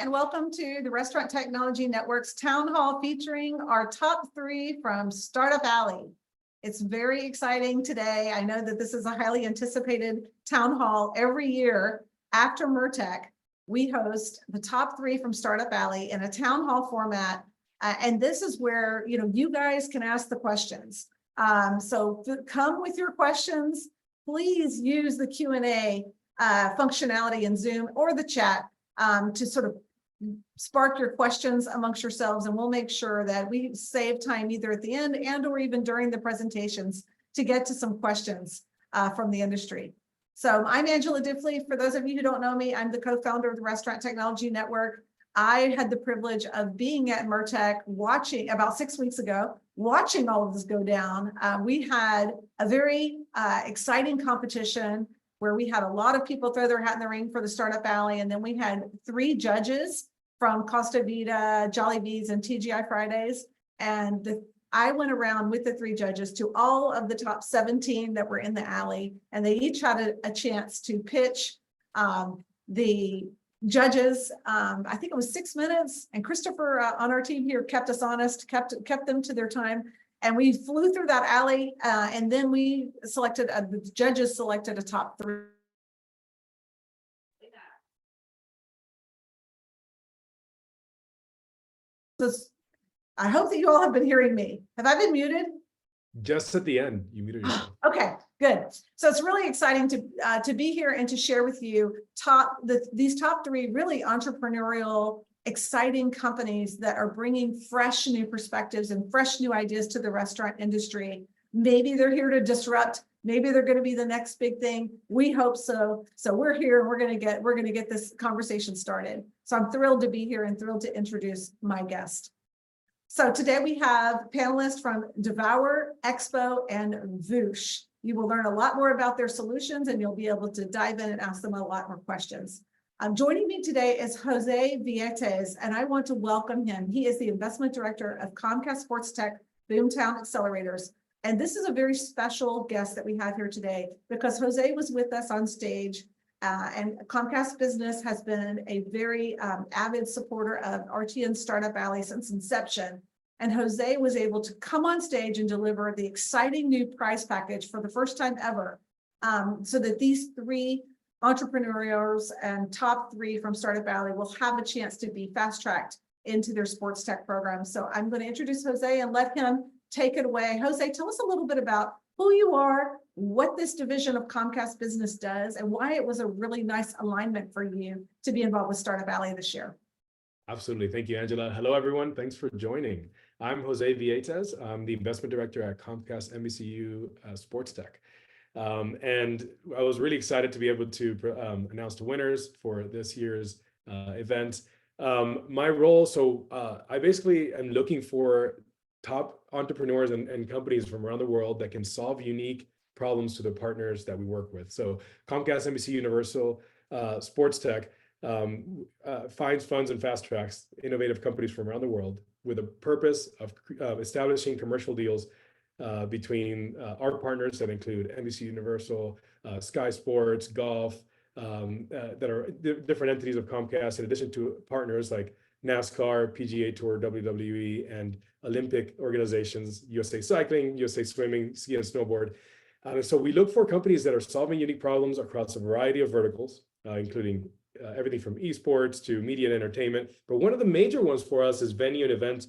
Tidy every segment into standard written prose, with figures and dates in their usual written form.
and welcome to the Restaurant Technology Network's Town Hall featuring our top 3 from Startup Alley. It's very exciting today. I know that this is a highly anticipated town hall. Every year after MURTEC, we host the top 3 from Startup Alley in a town hall format. And this is where you guys can ask the questions. So come with your questions. Please use the Q&A functionality in Zoom or the chat to sort of spark your questions amongst yourselves, and we'll make sure that we save time either at the end and or even during the presentations to get to some questions from the industry. So I'm Angela Diffley. For those of you who don't know me, I'm the co-founder of the Restaurant Technology Network. I had the privilege of being at MURTEC watching about 6 weeks ago, watching all of this go down. We had a very exciting competition where we had a lot of people throw their hat in the ring for the Startup Alley. And then we had 3 judges from Costa Vida, Jollibee's, and TGI Fridays. And I went around with the 3 judges to all of the top 17 that were in the alley. And they each had a chance to pitch the judges. I think it was 6 minutes. And Christopher on our team here kept us honest, kept them to their time. And we flew through that alley, and then we selected, the judges selected a top 3. So I hope that you all have been hearing me. Have I been muted? Just at the end, you muted yourself. Okay, good. So it's really exciting to be here and to share with you these top 3 really entrepreneurial, exciting companies that are bringing fresh new perspectives and fresh new ideas to the restaurant industry. Maybe they're here to disrupt. Maybe they're going to be the next big thing. We hope so. So we're here and we're going to get this conversation started. So I'm thrilled to be here and thrilled to introduce my guest. So today we have panelists from Devour, Expo, and Voosh. You will learn a lot more about their solutions and you'll be able to dive in and ask them a lot more questions. Joining me today is Jose Vieitez, and I want to welcome him. He is the investment director of Comcast SportsTech Boomtown Accelerators. And this is a very special guest that we have here today because Jose was with us on stage, and Comcast Business has been a very avid supporter of RTN Startup Alley since inception. And Jose was able to come on stage and deliver the exciting new prize package for the first time ever, so that these 3 entrepreneurs and top 3 from Startup Alley will have a chance to be fast-tracked into their sports tech program. So I'm going to introduce Jose and let him take it away. Jose, tell us a little bit about who you are, what this division of Comcast Business does, and why it was a really nice alignment for you to be involved with Startup Alley this year. Absolutely. Thank you, Angela. Hello, everyone. Thanks for joining. I'm Jose Vieitez. I'm the investment director at Comcast NBCU SportsTech. And I was really excited to be able to announce the winners for this year's event. My role, I basically am looking for top entrepreneurs and companies from around the world that can solve unique problems to the partners that we work with. So Comcast NBC Universal SportsTech finds, funds, and fast tracks innovative companies from around the world with a purpose of establishing commercial deals between our partners that include NBC Universal, Sky Sports, Golf, that are different entities of Comcast, in addition to partners like NASCAR, PGA Tour, WWE, and Olympic organizations, USA Cycling, USA Swimming, ski and snowboard. So we look for companies that are solving unique problems across a variety of verticals, including everything from esports to media and entertainment. But one of the major ones for us is venue and event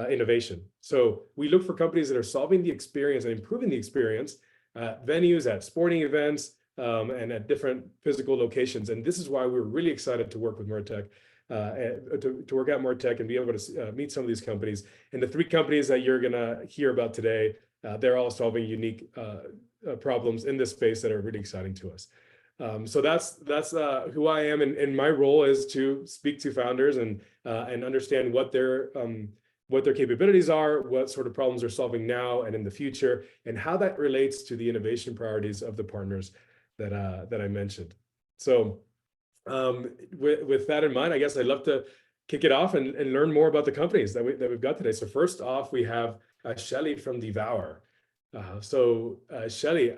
innovation. So we look for companies that are solving the experience and improving the experience at venues, at sporting events, and at different physical locations. And this is why we're really excited to work with MURTEC, to work at MURTEC and be able to meet some of these companies. And the 3 companies that you're going to hear about today, they're all solving unique problems in this space that are really exciting to us. So that's who I am, and my role is to speak to founders and understand what their capabilities are, what sort of problems they're solving now and in the future, and how that relates to the innovation priorities of the partners that I mentioned. So with that in mind, I guess I'd love to kick it off and learn more about the companies that we've got today. So first off, we have Shelly from Devour. Shelly,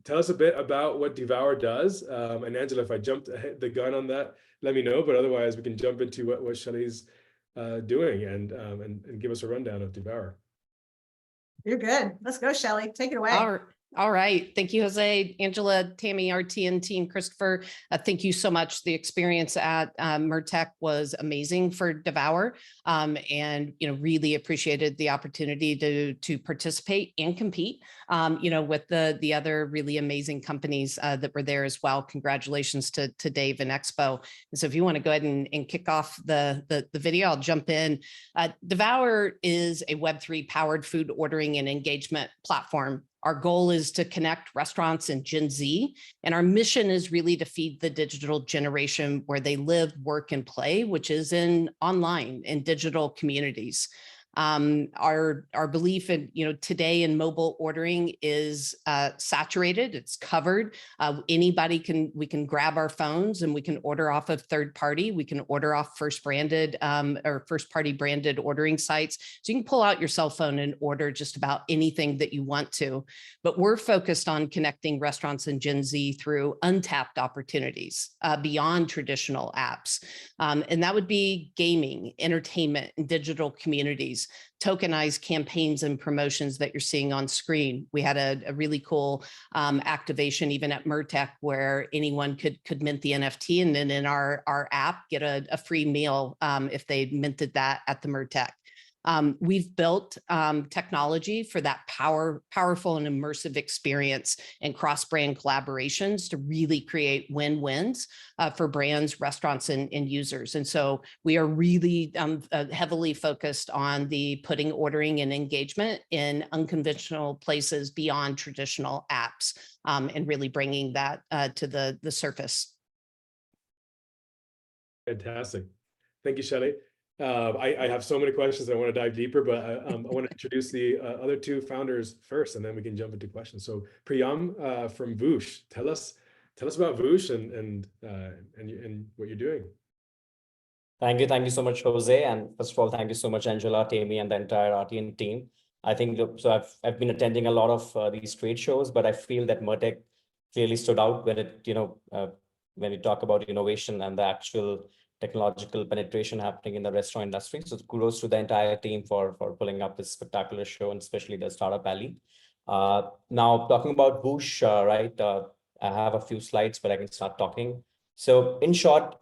tell us a bit about what Devour does. And Angela, if I jumped the gun on that, let me know. But otherwise, we can jump into what Shelly's doing and give us a rundown of Devour. You're good. Let's go, Shelly. Take it away. All right. Thank you, Jose, Angela, Tammy, RTN team, Christopher. Thank you so much. The experience at MURTEC was amazing for Devour, and really appreciated the opportunity to participate and compete. With the other really amazing companies that were there as well. Congratulations to Dave and Expo. And so, if you want to go ahead and kick off the video, I'll jump in. Devour is a Web3 powered food ordering and engagement platform. Our goal is to connect restaurants and Gen Z, and our mission is really to feed the digital generation where they live, work, and play, which is in online and digital communities. Our belief in today in mobile ordering is saturated. It's covered. We can grab our phones and we can order off of third party. We can order off first party branded ordering sites. So you can pull out your cell phone and order just about anything that you want to. But we're focused on connecting restaurants and Gen Z through untapped opportunities beyond traditional apps, and that would be gaming, entertainment, and digital communities. Tokenized campaigns and promotions that you're seeing on screen. We had a really cool activation even at MURTEC where anyone could mint the NFT and then in our app get a free meal if they minted that at the MURTEC. We've built technology for that powerful and immersive experience and cross-brand collaborations to really create win-wins for brands, restaurants, and users. And so we are really heavily focused on the putting ordering and engagement in unconventional places beyond traditional apps, and really bringing that to the surface. Fantastic. Thank you, Shelly. I have so many questions. I want to dive deeper, but I want to introduce the other two founders first, and then we can jump into questions. So Priyam from Voosh, tell us about Voosh and what you're doing. Thank you so much, Jose. And first of all, thank you so much, Angela, Tammy, and the entire RTN team. I think so. I've been attending a lot of these trade shows, but I feel that MURTEC clearly stood out when it when we talk about innovation and the actual technological penetration happening in the restaurant industry. So kudos to the entire team for pulling up this spectacular show, and especially the Startup Alley. Now talking about Voosh, right? I have a few slides, but I can start talking. So in short,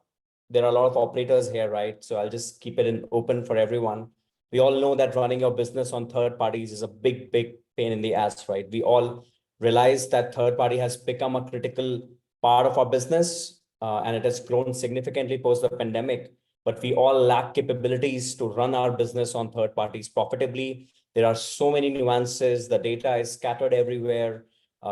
there are a lot of operators here, right? So I'll just keep it open for everyone. We all know that running your business on third parties is a big pain in the ass, right? We all realize that third party has become a critical part of our business, and it has grown significantly post the pandemic. But we all lack capabilities to run our business on third parties profitably. There are so many nuances. The data is scattered everywhere.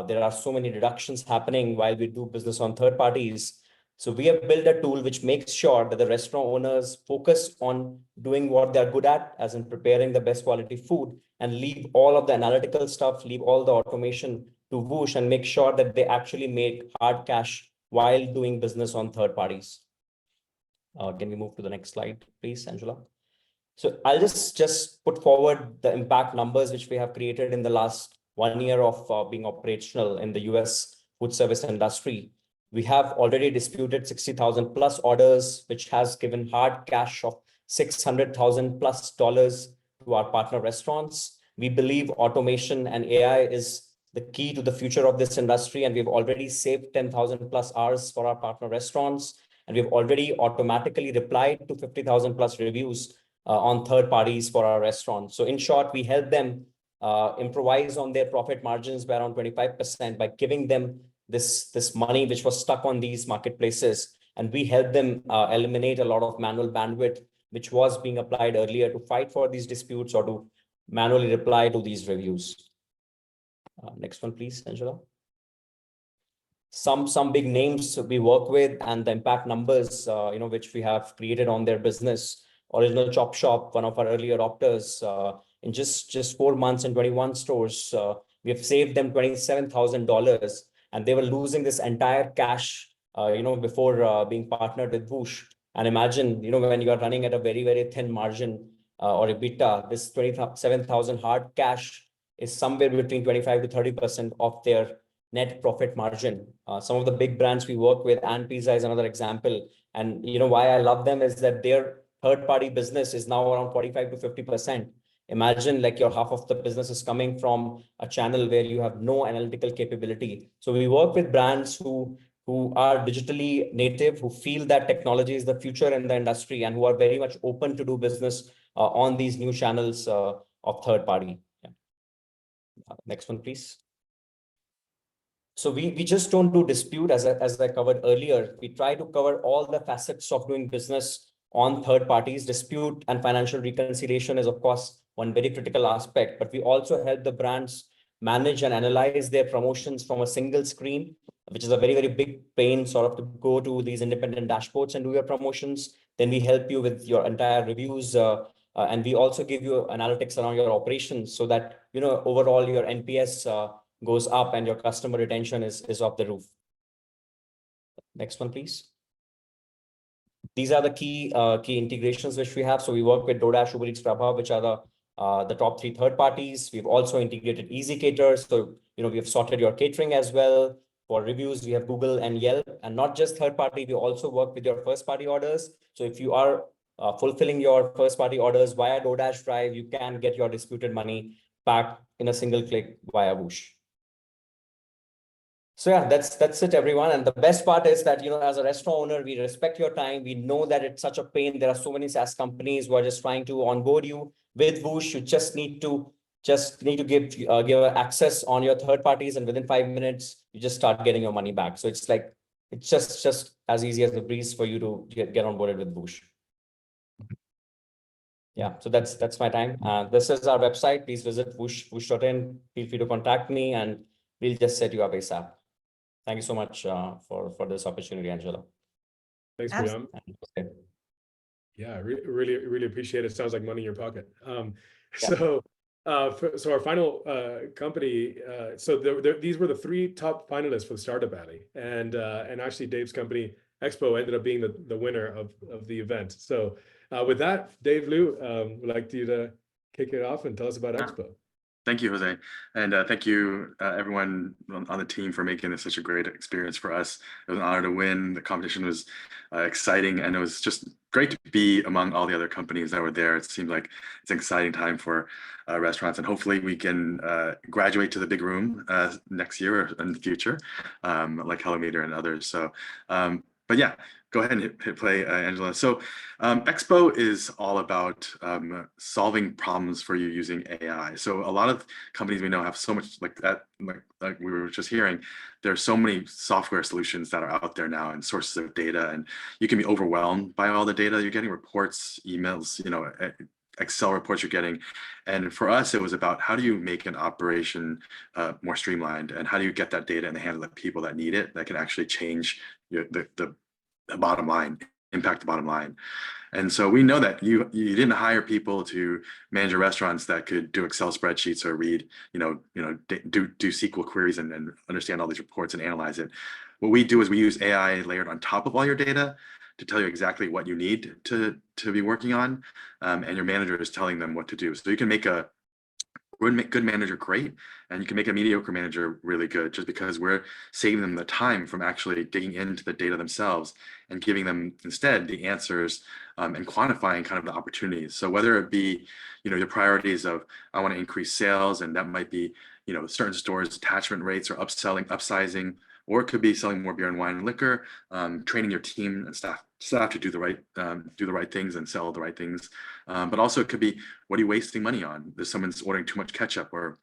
There are so many deductions happening while we do business on third parties. So we have built a tool which makes sure that the restaurant owners focus on doing what they're good at, as in preparing the best quality food, and leave all of the analytical stuff, leave all the automation to Voosh, and make sure that they actually make hard cash while doing business on third parties. Can we move to the next slide, please, Angela? So I'll just put forward the impact numbers which we have created in the last 1 year of being operational in the US food service industry. We have already disputed 60,000 plus orders, which has given hard cash of $600,000 plus to our partner restaurants. We believe automation and AI is the key to the future of this industry, and we've already saved 10,000 plus hours for our partner restaurants, and we've already automatically replied to 50,000 plus reviews on third parties for our restaurants. So in short, we help them improvise on their profit margins by around 25% by giving them this money which was stuck on these marketplaces, and we help them eliminate a lot of manual bandwidth which was being applied earlier to fight for these disputes or to manually reply to these reviews. Next one, please, Angela. Some big names we work with and the impact numbers which we have created on their business. Original Chop Shop, one of our early adopters, in just 4 months and 21 stores, we have saved them $27,000. And they were losing this entire cash, before being partnered with Voosh. And imagine, when you are running at a very, very thin margin or EBITDA, this 27,000 hard cash is somewhere between 25 to 30% of their net profit margin. Some of the big brands we work with, and Pizza is another example. And why I love them is that their third-party business is now around 45 to 50%. Imagine like your half of the business is coming from a channel where you have no analytical capability. So we work with brands who are digitally native, who feel that technology is the future in the industry, and who are very much open to do business on these new channels of third party. Yeah. Next one, please. So we just don't do dispute, as I covered earlier. We try to cover all the facets of doing business on third parties. Dispute and financial reconciliation is, of course, one very critical aspect, but we also help the brands manage and analyze their promotions from a single screen, which is a very, very big pain, sort of to go to these independent dashboards and do your promotions. Then we help you with your entire reviews, and we also give you analytics around your operations so that, overall your NPS goes up and your customer retention is off the roof. Next one, please. These are the key integrations which we have. So we work with DoorDash, Uber Eats, Grubhub, which are the top 3 third parties. We've also integrated Easy Cater. So, we have sorted your catering as well. For reviews, we have Google and Yelp, and not just third party. We also work with your first party orders. So if you are fulfilling your first party orders via DoorDash Drive, you can get your disputed money back in a single click via Voosh. So yeah, that's it, everyone. And the best part is that, as a restaurant owner, we respect your time. We know that it's such a pain. There are so many SaaS companies who are just trying to onboard you. With Voosh, you just need to give access on your third parties, and within 5 minutes, you just start getting your money back. So it's just as easy as a breeze for you to get onboarded with Voosh. Yeah, so that's my time. This is our website. Please visit voosh.in. Feel free to contact me, and we'll just set you up ASAP. Thank you so much for this opportunity, Angela. Thanks, Priyam. Yeah, really appreciate it. Sounds like money in your pocket. So our final company. So these were the 3 top finalists for the Startup Alley, and actually Dave's company Expo ended up being the winner of the event. So with that, Dave Liu, would like you to kick it off and tell us about Expo. Thank you, Jose. And thank you, everyone on the team, for making this such a great experience for us. It was an honor to win. The competition was exciting, and it was just great to be among all the other companies that were there. It seemed like it's an exciting time for restaurants, and hopefully we can graduate to the big room next year or in the future, like Hello Meter and others. So, but yeah, go ahead and hit play, Angela. So Expo is all about solving problems for you using AI. So a lot of companies we know have so much like that, like we were just hearing, there's so many software solutions that are out there now and sources of data, and you can be overwhelmed by all the data. You're getting reports, emails, Excel reports you're getting. And for us, it was about how do you make an operation more streamlined, and how do you get that data in the hands of the people that need it, that can actually change the bottom line, impact the bottom line. And so we know that you didn't hire people to manage your restaurants that could do Excel spreadsheets or read, do SQL queries and understand all these reports and analyze it. What we do is we use AI layered on top of all your data to tell you exactly what you need to be working on, and your manager is telling them what to do. So you can make a good manager great, and you can make a mediocre manager really good, just because we're saving them the time from actually digging into the data themselves and giving them instead the answers, and quantifying kind of the opportunities. So whether it be, your priorities of, I want to increase sales, and that might be, certain stores attachment rates or upsizing, or it could be selling more beer and wine and liquor, training your team and staff to do the right things and sell the right things. But also it could be, what are you wasting money on? There's someone's ordering too much ketchup, or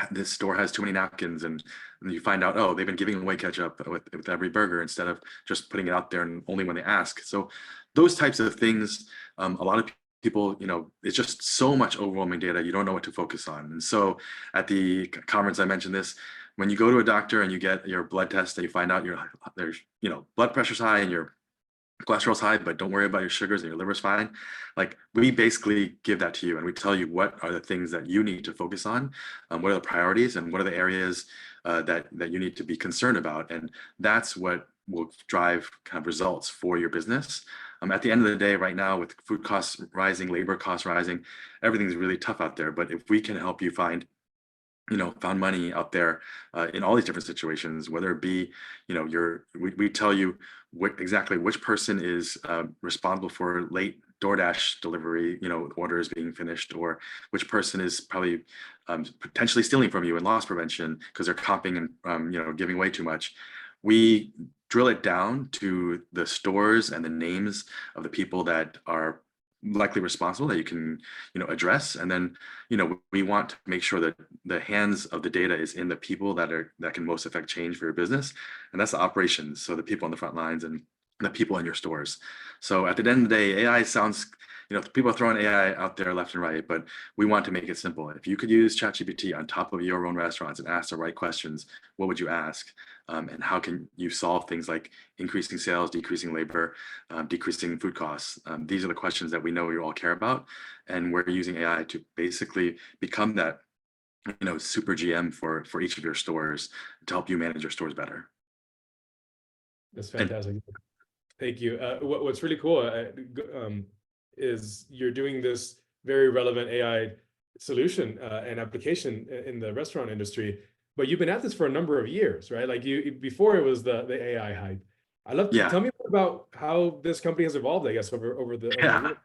this store has too many napkins, and you find out, oh, they've been giving away ketchup with every burger instead of just putting it out there and only when they ask. So those types of things, a lot of people, it's just so much overwhelming data, you don't know what to focus on. And so at the conference, I mentioned this, when you go to a doctor and you get your blood test and you find out there's blood pressure's high and your cholesterol's high, but don't worry about your sugars and your liver's fine. Like, we basically give that to you, and we tell you what are the things that you need to focus on, what are the priorities, and what are the areas that you need to be concerned about. And that's what will drive kind of results for your business. At the end of the day, right now, with food costs rising, labor costs rising, everything's really tough out there. But if we can help you find found money out there in all these different situations, whether it be, we tell you exactly which person is responsible for late DoorDash delivery, orders being finished, or which person is probably potentially stealing from you in loss prevention because they're copying and giving away too much. We drill it down to the stores and the names of the people that are likely responsible that you can address, and then we want to make sure that the hands of the data is in the people that can most affect change for your business, and that's the operations, so the people on the front lines and the people in your stores. So at the end of the day, AI sounds, people are throwing AI out there left and right, but we want to make it simple. If you could use ChatGPT on top of your own restaurants and ask the right questions, what would you ask? And how can you solve things like increasing sales, decreasing labor, decreasing food costs? These are the questions that we know you all care about. And we're using AI to basically become that super GM for each of your stores to help you manage your stores better. That's fantastic. Thank you. What's really cool is you're doing this very relevant AI solution and application in the restaurant industry, but you've been at this for a number of years, right? Like before it was the AI hype. I'd love to tell me more about how this company has evolved, I guess, over the years.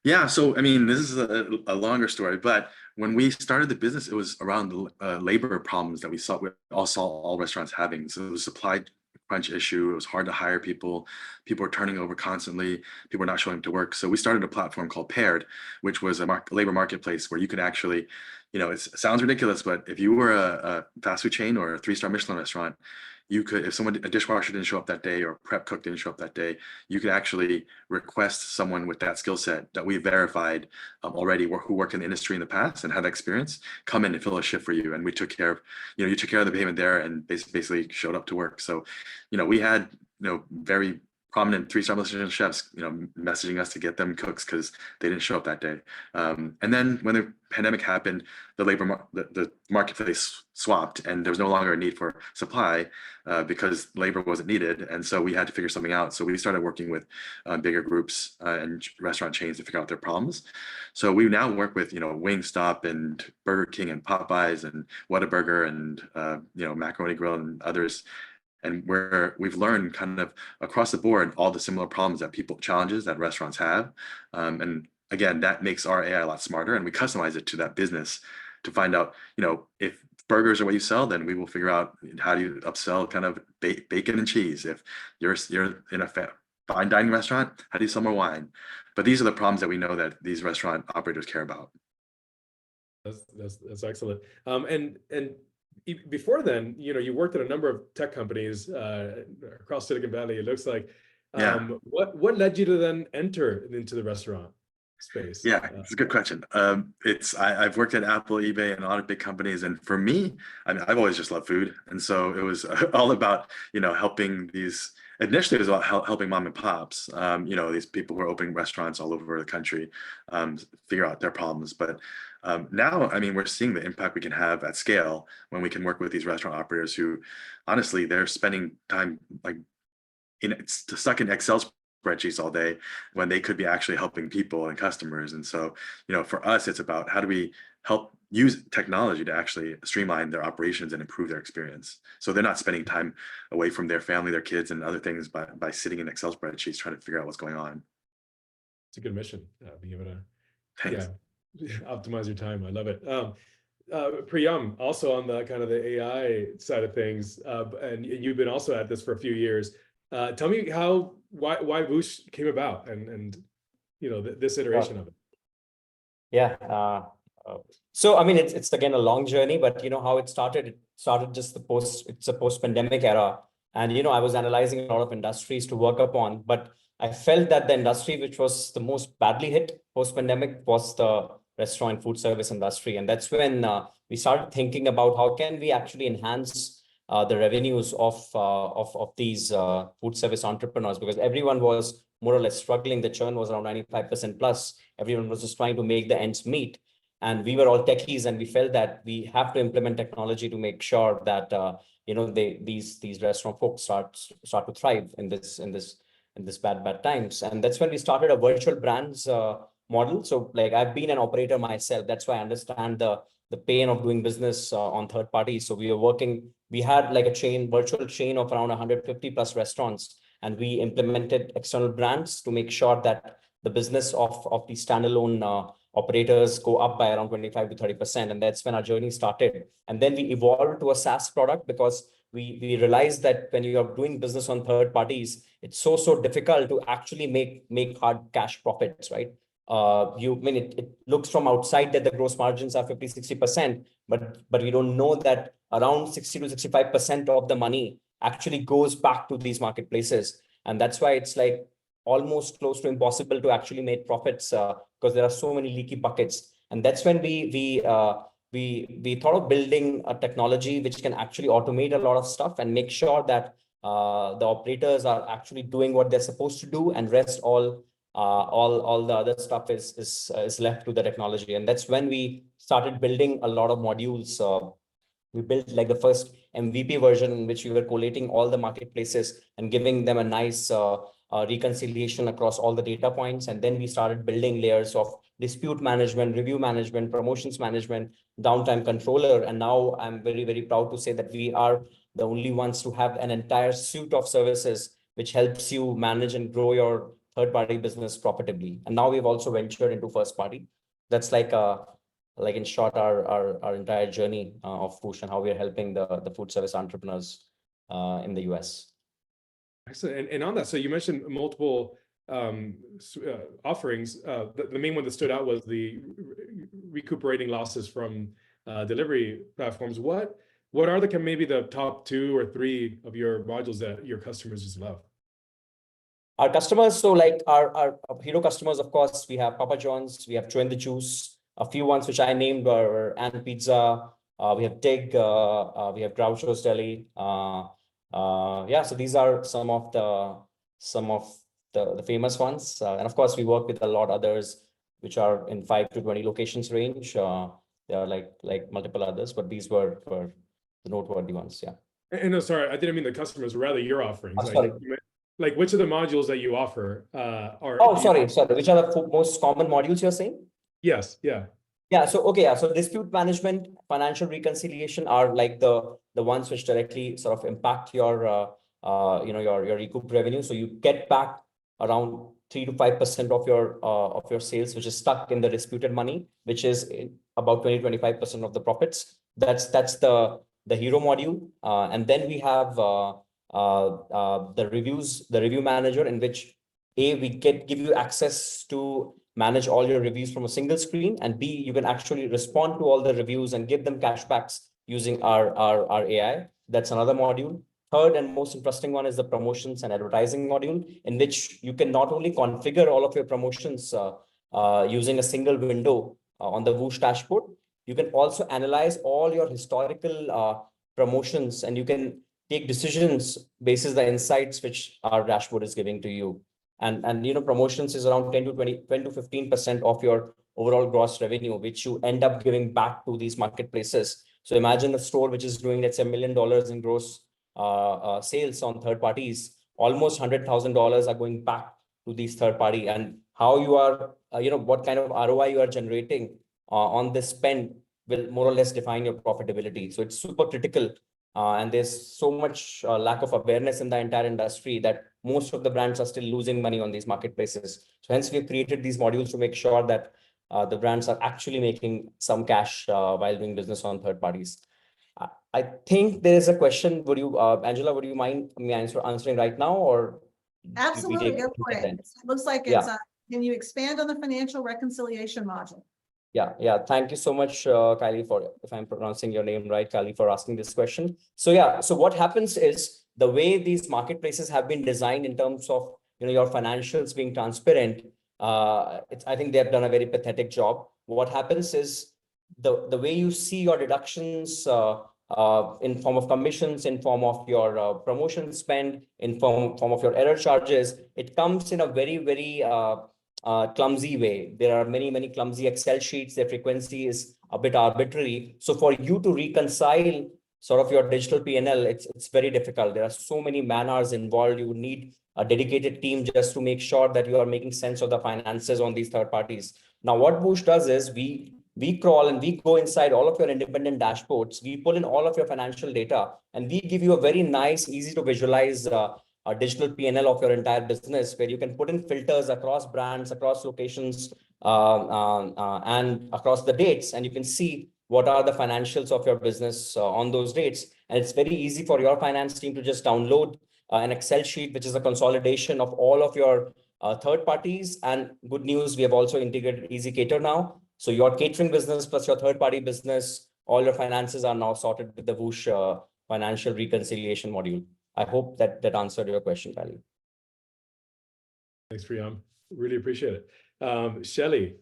Yeah, so I mean, this is a longer story, but when we started the business, it was around the labor problems that we saw all restaurants having. So it was supply crunch issue. It was hard to hire people. People were turning over constantly. People were not showing up to work. So we started a platform called Paired, which was a labor marketplace where you could actually, it sounds ridiculous, but if you were a fast food chain or a 3-star Michelin restaurant, you could, if a dishwasher didn't show up that day or a prep cook didn't show up that day, you could actually request someone with that skill set that we verified already who worked in the industry in the past and had experience come in and fill a shift for you. And we took care of, you took care of the payment there and basically showed up to work. So, we had, very prominent 3-star Michelin chefs, messaging us to get them cooks because they didn't show up that day. And then when the pandemic happened, the marketplace swapped, and there was no longer a need for supply because labor wasn't needed, and so we had to figure something out. So we started working with bigger groups and restaurant chains to figure out their problems. So we now work with Wingstop and Burger King and Popeyes and Whataburger and Macaroni Grill and others. And we've learned kind of across the board all the similar problems challenges that restaurants have. And again, that makes our AI a lot smarter, and we customize it to that business to find out, if burgers are what you sell, then we will figure out how do you upsell kind of bacon and cheese. If you're in a fine dining restaurant, how do you sell more wine? But these are the problems that we know that these restaurant operators care about. That's excellent. And before then, you worked at a number of tech companies across Silicon Valley, it looks like. What led you to then enter into the restaurant space? Yeah, it's a good question. I've worked at Apple, eBay, and a lot of big companies, and for me, I mean, I've always just loved food, and so it was all about helping these. Initially, it was about helping mom and pops, these people who are opening restaurants all over the country, figure out their problems. But now, I mean, we're seeing the impact we can have at scale when we can work with these restaurant operators who, honestly, they're spending time like stuck in Excel spreadsheets all day when they could be actually helping people and customers. And so, for us, it's about how do we help use technology to actually streamline their operations and improve their experience. So they're not spending time away from their family, their kids, and other things by sitting in Excel spreadsheets trying to figure out what's going on. It's a good mission, being able to optimize your time. I love it. Priyam, also on the kind of the AI side of things, and you've been also at this for a few years. Tell me why Voosh came about and this iteration of it. Yeah. So I mean, it's again a long journey, but how it started just it's a post-pandemic era. And I was analyzing a lot of industries to work upon, but I felt that the industry which was the most badly hit post-pandemic was the restaurant and food service industry. And that's when we started thinking about how can we actually enhance the revenues of these food service entrepreneurs, because everyone was more or less struggling. The churn was around 95% plus. Everyone was just trying to make the ends meet. And we were all techies, and we felt that we have to implement technology to make sure that these restaurant folks start to thrive in this bad times. And that's when we started a virtual brands model. So like I've been an operator myself, that's why I understand the the pain of doing business on third parties. So we had like a virtual chain of around 150 plus restaurants, and we implemented external brands to make sure that the business of the standalone operators go up by around 25 to 30%. And that's when our journey started. And then we evolved to a SaaS product because we realized that when you are doing business on third parties, it's so difficult to actually make hard cash profits, right? It looks from outside that the gross margins are 50-60%, but we don't know that around 60 to 65% of the money actually goes back to these marketplaces. And that's why it's like almost close to impossible to actually make profits because there are so many leaky buckets. And that's when we thought of building a technology which can actually automate a lot of stuff and make sure that the operators are actually doing what they're supposed to do, and rest all the other stuff is left to the technology. And that's when we started building a lot of modules. We built like the first MVP version in which we were collating all the marketplaces and giving them a nice reconciliation across all the data points. And then we started building layers of dispute management, review management, promotions management, downtime controller. And now I'm very proud to say that we are the only ones to have an entire suite of services which helps you manage and grow your third-party business profitably. And now we've also ventured into first party. That's like in short, our entire journey of Voosh and how we're helping the food service entrepreneurs in the US. Excellent. And on that, so you mentioned multiple offerings. The main one that stood out was the recuperating losses from delivery platforms. What are maybe the top 2 or 3 of your modules that your customers just love? Our customers, so like our hero customers, of course, we have Papa John's, we have Joe and the Juice. A few ones which I named are And Pizza, we have Dig, we have Groucho's Deli. Yeah, so these are some of the famous ones. And of course, we work with a lot others which are in 5 to 20 locations range. There are like multiple others, but these were the noteworthy ones. Yeah. And no, sorry, I didn't mean the customers, rather your offerings. Sorry. Like which of the modules that you offer are? Oh, sorry. Which are the most common modules you're saying? Yes. Yeah. Yeah. So, okay. Yeah. So dispute management, financial reconciliation are like the ones which directly sort of impact your, your recoup revenue. So you get back around 3 to 5% of your sales, which is stuck in the disputed money, which is about 20-25% of the profits. That's the hero module. And then we have the review manager, in which we give you access to manage all your reviews from a single screen, and B, you can actually respond to all the reviews and give them cashbacks using our AI. That's another module. Third and most interesting one is the promotions and advertising module, in which you can not only configure all of your promotions using a single window on the Voosh dashboard, you can also analyze all your historical promotions, and you can take decisions based on the insights which our dashboard is giving to you. And promotions is around 10 to 15% of your overall gross revenue, which you end up giving back to these marketplaces. So imagine a store which is doing, let's say, $1 million in gross sales on third parties. Almost $100,000 are going back to these third party, and how you are, what kind of ROI you are generating on this spend will more or less define your profitability. So it's super critical. And there's so much lack of awareness in the entire industry that most of the brands are still losing money on these marketplaces. So hence we've created these modules to make sure that the brands are actually making some cash while doing business on third parties. I think there is a question. Angela, would you mind me answering right now, or? Absolutely, go for it. It looks like it's, can you expand on the financial reconciliation module? Yeah. Thank you so much, Kylie, if I'm pronouncing your name right, Kylie, for asking this question. So so what happens is, the way these marketplaces have been designed in terms of your financials being transparent, I think they have done a very pathetic job. What happens is, the way you see your deductions in form of commissions, in form of your promotion spend, in form of your error charges, it comes in a very clumsy way. There are many clumsy Excel sheets. Their frequency is a bit arbitrary. So for you to reconcile sort of your digital P&L, it's very difficult. There are so many man hours involved. You need a dedicated team just to make sure that you are making sense of the finances on these third parties. Now, what Voosh does is we we crawl and we go inside all of your independent dashboards. We pull in all of your financial data, and we give you a very nice, easy to visualize a digital P&L of your entire business, where you can put in filters across brands, across locations, and across the dates, and you can see what are the financials of your business on those dates. And it's very easy for your finance team to just download an Excel sheet, which is a consolidation of all of your third parties. And good news, we have also integrated Easy Cater now. So your catering business plus your third party business, all your finances are now sorted with the Voosh financial reconciliation module. I hope that answered your question, Valley. Thanks, Priyam. Really appreciate it. Shelly,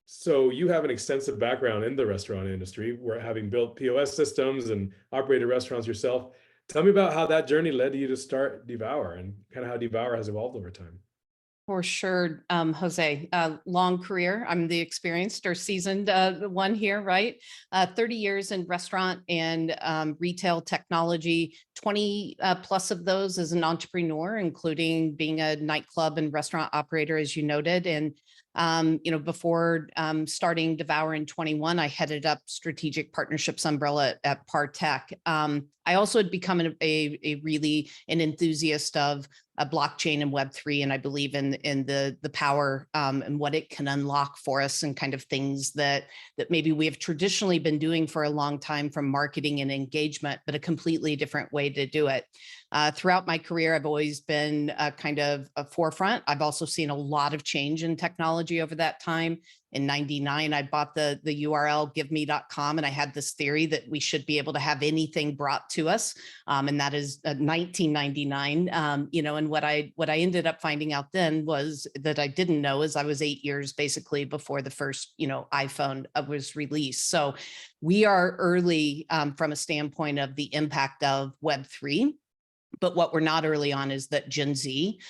so you have an extensive background in the restaurant industry, where having built POS systems and operated restaurants yourself. Tell me about how that journey led you to start Devour, and kind of how Devour has evolved over time. For sure, Jose, long career. I'm the experienced or seasoned one here, right? 30 years in restaurant and retail technology, 20 plus of those as an entrepreneur, including being a nightclub and restaurant operator, as you noted. And before starting Devour in 21, I headed up strategic partnerships umbrella at MURTEC. I also had become a really an enthusiast of blockchain and Web3, and I believe in the power and what it can unlock for us, and kind of things that maybe we have traditionally been doing for a long time, from marketing and engagement, but a completely different way to do it. Throughout my career, I've always been kind of a forefront. I've also seen a lot of change in technology over that time. In 99, I bought the URL giveme.com, and I had this theory that we should be able to have anything brought to us. And that is 1999. And what I ended up finding out then was that I didn't know, is I was 8 years basically before the first, iPhone was released. So we are early from a standpoint of the impact of Web3. But what we're not early on is that Gen Z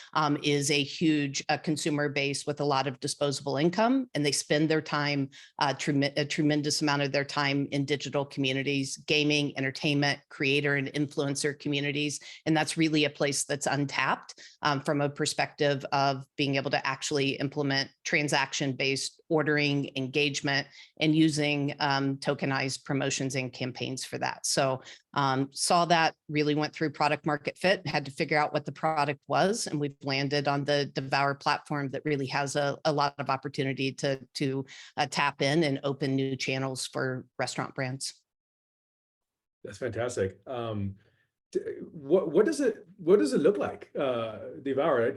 is a huge consumer base with a lot of disposable income, and they spend their time, a tremendous amount of their time in digital communities, gaming, entertainment, creator and influencer communities. And that's really a place that's untapped from a perspective of being able to actually implement transaction-based ordering, engagement, and using tokenized promotions and campaigns for that. So saw that, really went through product market fit, had to figure out what the product was, and we've landed on the Devour platform that really has a lot of opportunity to tap in and open new channels for restaurant brands. That's fantastic. What does it look like, Devour?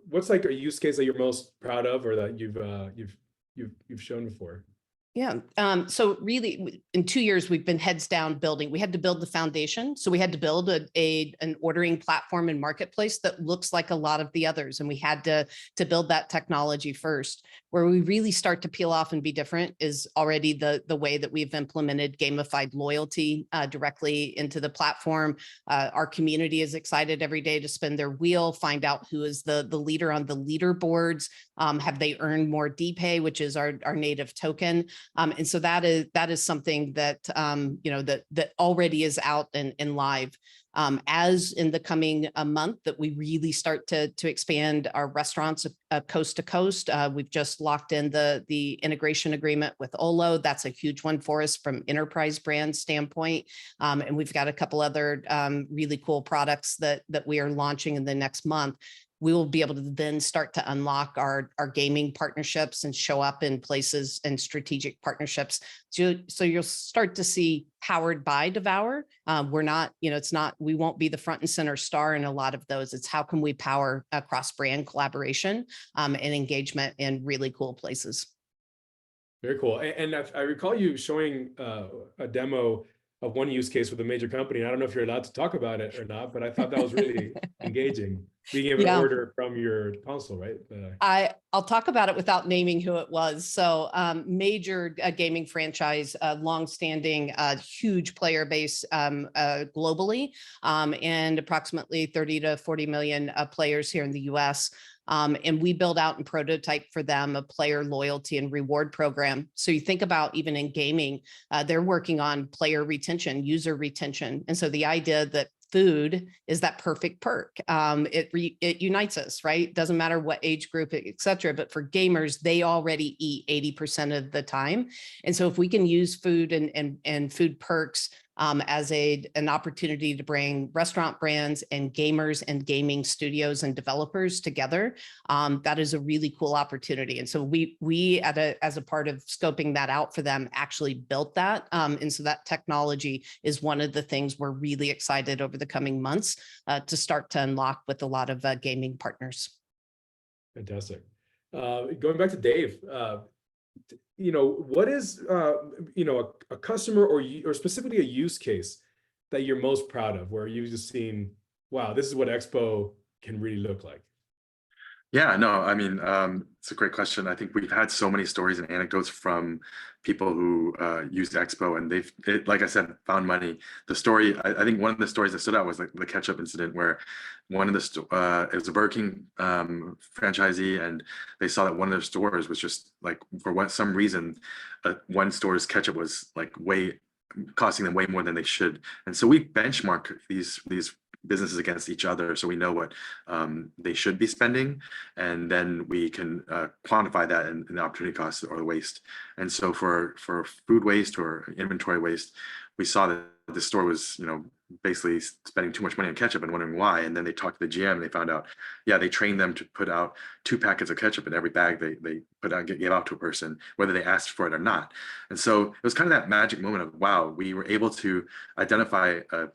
What's like a use case that you're most proud of, or that you've shown before? Yeah. So really, in 2 years, we've been heads down building. We had to build the foundation. So we had to build an ordering platform and marketplace that looks like a lot of the others. And we had to build that technology first. Where we really start to peel off and be different is already the way that we've implemented gamified loyalty directly into the platform. Our community is excited every day to spin their wheel, find out who is the leader on the leaderboards. Have they earned more DPay, which is our native token? And so that is something that that already is out and live. As in the coming month that we really start to expand our restaurants coast to coast. We've just locked in the integration agreement with Olo. That's a huge one for us from enterprise brand standpoint. And we've got a couple other really cool products that we are launching in the next month. We will be able to then start to unlock our gaming partnerships and show up in places and strategic partnerships. So you'll start to see powered by Devour. We're not, we won't be the front and center star in a lot of those. It's how can we power cross brand collaboration and engagement in really cool places. Very cool. And I recall you showing a demo of one use case with a major company. I don't know if you're allowed to talk about it or not, but I thought that was really engaging, being able to order from your console, right? I'll talk about it without naming who it was. So major gaming franchise, longstanding, huge player base globally, and approximately 30 to 40 million players here in the US. And we build out and prototype for them a player loyalty and reward program. So you think about even in gaming, they're working on player retention, user retention. And so the idea that food is that perfect perk. It unites us, right? Doesn't matter what age group, et cetera. But for gamers, they already eat 80% of the time. And so if we can use food and food perks as an opportunity to bring restaurant brands and gamers and gaming studios and developers together, that is a really cool opportunity. And so we as a part of scoping that out for them, actually built that. And so that technology is one of the things we're really excited over the coming months to start to unlock with a lot of gaming partners. Fantastic. Going back to Dave, what is, a customer or specifically a use case that you're most proud of, where you've just seen, wow, this is what Expo can really look like? Yeah, no, I mean, it's a great question. I think we've had so many stories and anecdotes from people who used Expo, and like I said, found money. The story, I think one of the stories that stood out was like the ketchup incident, where one of the it was a Burger King franchisee, and they saw that one of their stores was just like, for some reason, one store's ketchup was like costing them way more than they should. And so we benchmark these businesses against each other, so we know what they should be spending, and then we can quantify that in the opportunity cost or the waste. And so for food waste or inventory waste, we saw that the store was, basically spending too much money on ketchup and wondering why. And then they talked to the GM and they found out, yeah, they trained them to put out 2 packets of ketchup in every bag they put out, gave out to a person, whether they asked for it or not. And so it was kind of that magic moment of, wow, we were able to identify a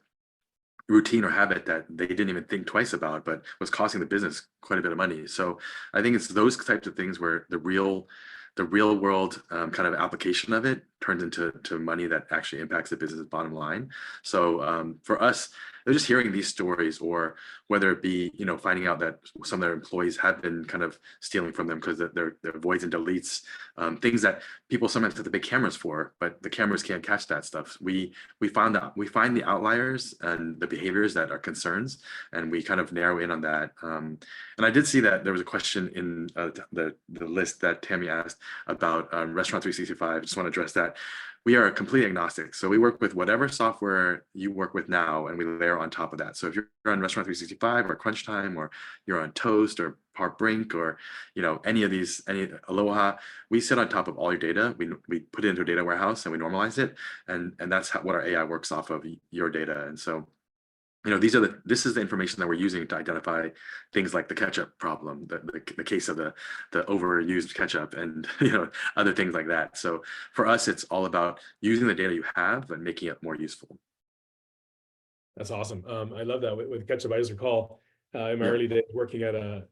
routine or habit that they didn't even think twice about, but was costing the business quite a bit of money. So I think it's those types of things where the real world kind of application of it turns into money that actually impacts the business bottom line. So for us, they're just hearing these stories, or whether it be, finding out that some of their employees have been kind of stealing from them because their voids and deletes, things that people sometimes have the big cameras for, but the cameras can't catch that stuff. We find the outliers and the behaviors that are concerns, and we kind of narrow in on that. And I did see that there was a question in the list that Tammy asked about Restaurant 365. I just want to address that. We are completely agnostic. So we work with whatever software you work with now, and we layer on top of that. So if you're on Restaurant 365 or Crunch Time, or you're on Toast or Park Brink, or any of these, any Aloha, we sit on top of all your data. We put it into a data warehouse and we normalize it, and that's what our AI works off of, your data. And so this is the information that we're using to identify things like the ketchup problem, the case of the overused ketchup, and other things like that. So for us, it's all about using the data you have and making it more useful. That's awesome. I love that with ketchup. I just recall in my early days working at a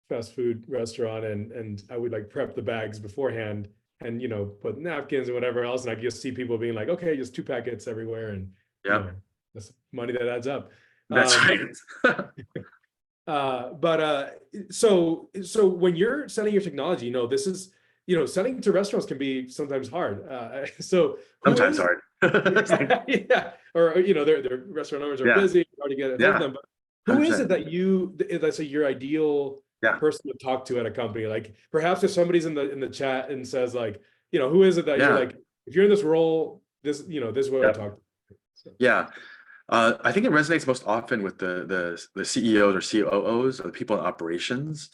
fast food restaurant, and I would like prep the bags beforehand and put napkins and whatever else, and I just see people being like, okay, just 2 packets everywhere, and that's money that adds up. That's right. So when you're selling your technology, this is, selling to restaurants can be sometimes hard. Sometimes hard. Yeah. Or, their restaurant owners are busy, hard to get a hold of them. But who is it that's your ideal person to talk to at a company? Like, perhaps if somebody's in the chat and says like, who is it that you're like, if you're in this role, this is what I talk to. So. Yeah. I think it resonates most often with the CEOs or COOs, or the people in operations,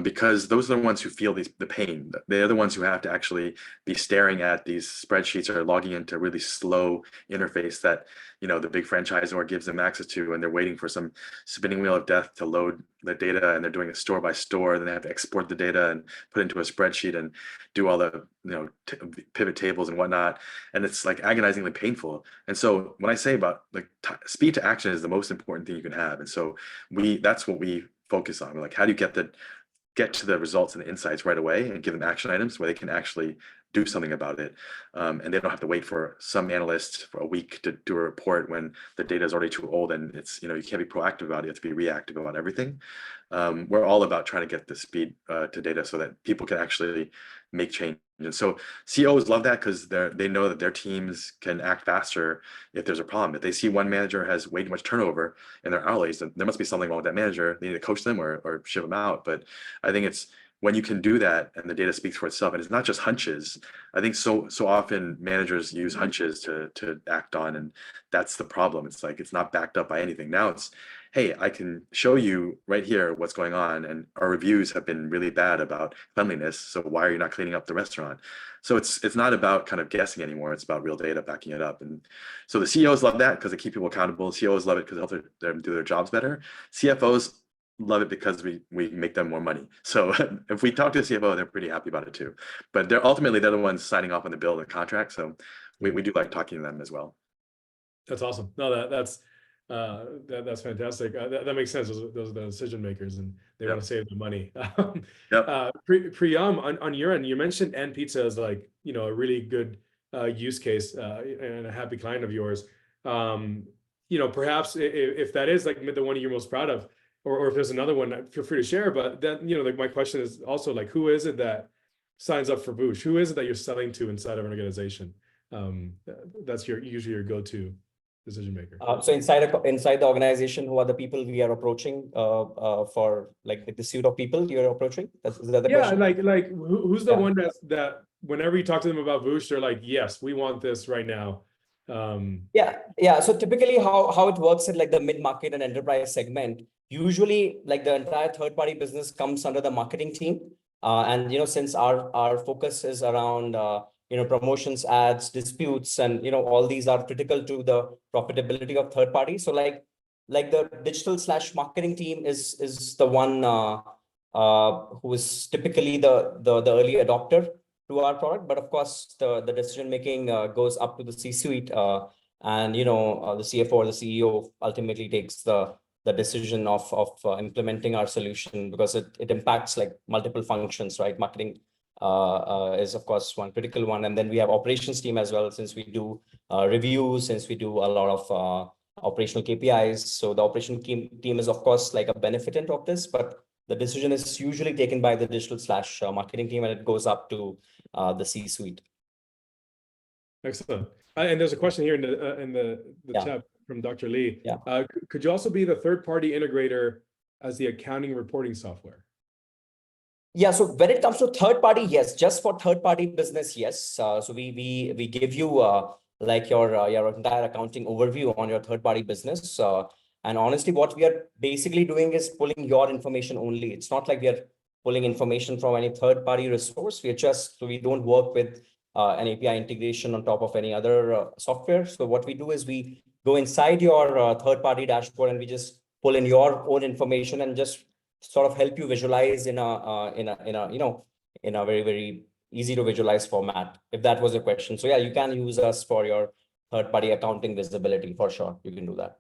because those are the ones who feel the pain. They're the ones who have to actually be staring at these spreadsheets or logging into a really slow interface that the big franchisor gives them access to, and they're waiting for some spinning wheel of death to load the data, and they're doing it store by store. Then they have to export the data and put it into a spreadsheet and do all the pivot tables and whatnot, and it's like agonizingly painful. And so when I say about like speed to action is the most important thing you can have, and so that's what we focus on. We're like, how do you get to the results and the insights right away, and give them action items where they can actually do something about it, and they don't have to wait for some analyst for a week to do a report when the data is already too old, and it's you can't be proactive about it, you have to be reactive about everything. We're all about trying to get the speed to data so that people can actually make change. And so CEOs love that, because they know that their teams can act faster if there's a problem. If they see one manager has way too much turnover in their hourlies, then there must be something wrong with that manager. They need to coach them or ship them out. But I think it's when you can do that and the data speaks for itself, and it's not just hunches. I think so often managers use hunches to act on, and that's the problem. It's like it's not backed up by anything. Now it's, hey, I can show you right here what's going on, and our reviews have been really bad about cleanliness, so why are you not cleaning up the restaurant? So it's not about kind of guessing anymore. It's about real data backing it up. And so the CEOs love that because they keep people accountable. CEOs love it because it helps them do their jobs better. CFOs love it because we make them more money. So if we talk to the CFO, they're pretty happy about it too. But they're the ones signing off on the bill and contract. So we do like talking to them as well. That's awesome. No, that's fantastic. That makes sense. Those are the decision makers, and they want to save the money. Priyam, on your end, you mentioned And Pizza as like, you know, a really good use case and a happy client of yours. You know, perhaps if that is like the one you're most proud of, or if there's another one, feel free to share. But then, you know, like my question is also like, who is it that signs up for Voosh? Who is it that you're selling to inside of an organization? That's usually your go-to decision maker. So inside the organization, who are the people we are approaching for like the suite of people you're approaching? Is that the question? like who's the one that whenever you talk to them about Voosh, they're like, yes, we want this right now. Yeah. So typically how it works in like the mid-market and enterprise segment, usually like the entire third-party business comes under the marketing team. And, you know, since our focus is around, you know, promotions, ads, disputes, and, you know, all these are critical to the profitability of third party. So like the digital/marketing team is the one who is typically the early adopter to our product. But of course, the decision making goes up to the C-suite, and, you know, the CFO or the CEO ultimately takes the decision of implementing our solution, because it impacts like multiple functions, right? Marketing is of course one critical one, and then we have operations team as well, since we do reviews, since we do a lot of operational KPIs. So the operation team is of course like a beneficent of this, but the decision is usually taken by the digital/marketing team, and it goes up to the C-suite. Excellent. And there's a question here in the chat from Dr. Lee. Could you also be the third-party integrator as the accounting reporting software? Yeah, so when it comes to third party, yes, just for third party business, yes. So we give you like your entire accounting overview on your third party business. And honestly, what we are basically doing is pulling your information only. It's not like we are pulling information from any third party resource. We don't work with an API integration on top of any other software. So what we do is we go inside your third party dashboard, and we just pull in your own information and just sort of help you visualize in a very, very easy to visualize format, if that was a question. So yeah, you can use us for your third party accounting visibility for sure. You can do that.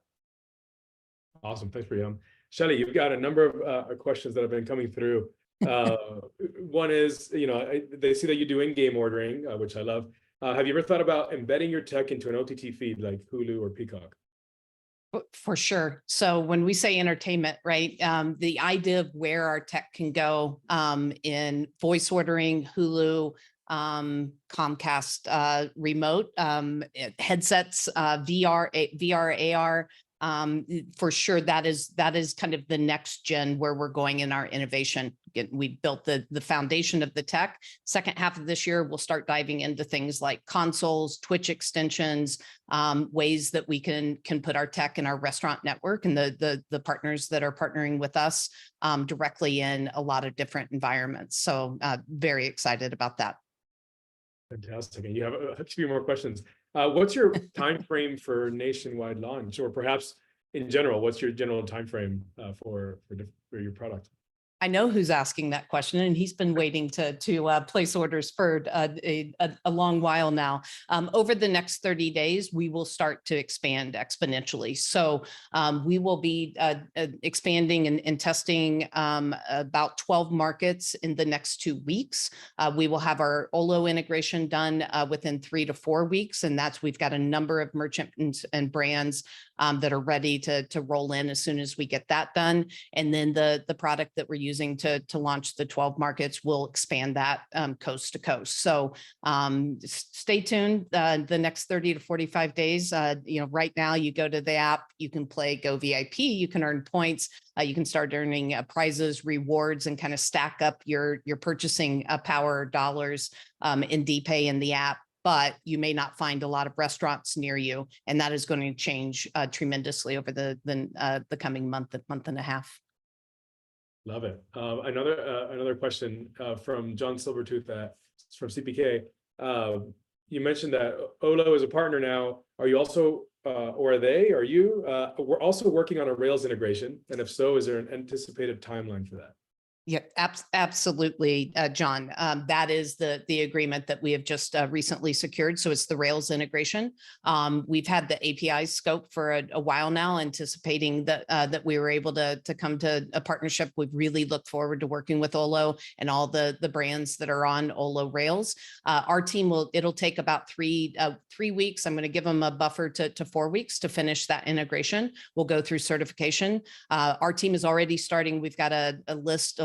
Awesome. Thanks, Priyam. Shelly, you've got a number of questions that have been coming through. One is, you know, they see that you do in-game ordering, which I love. Have you ever thought about embedding your tech into an OTT feed like Hulu or Peacock? For sure. So when we say entertainment, right, the idea of where our tech can go in voice ordering, Hulu, Comcast remote headsets, VR, AR, for sure, that is kind of the next gen where we're going in our innovation. We built the foundation of the tech. Second half of this year, we'll start diving into things like consoles, Twitch extensions, ways that we can put our tech in our restaurant network and the partners that are partnering with us directly in a lot of different environments. So very excited about that. Fantastic. And you have a few more questions. What's your time frame for nationwide launch, or perhaps in general, what's your general time frame for your product? I know who's asking that question, and he's been waiting to place orders for a long while now. Over the next 30 days, we will start to expand exponentially. So we will be expanding and testing about 12 markets in the next 2 weeks. We will have our Olo integration done within 3 to 4 weeks, and we've got a number of merchants and brands that are ready to roll in as soon as we get that done. And then the product that we're using using to launch the 12 markets. We'll expand that coast to coast. So stay tuned the next 30 to 45 days. Right now you go to the app, you can play Go VIP, you can earn points, you can start earning prizes, rewards, and kind of stack up your purchasing power dollars in DPay in the app. But you may not find a lot of restaurants near you, and that is going to change tremendously over the coming month and a half. Love it. Another question from John Silvertooth from CPK. You mentioned that Olo is a partner now. Are you also, or are you? We're also working on a Rails integration, and if so, is there an anticipated timeline for that? Yeah, absolutely, John. That is the agreement that we have just recently secured. So it's the Rails integration. We've had the API scope for a while now, anticipating that we were able to come to a partnership. We've really looked forward to working with Olo and all the brands that are on Olo Rails. Our team it'll take about 3 weeks. I'm going to give them a buffer to 4 weeks to finish that integration. We'll go through certification. Our team is already starting. We've got a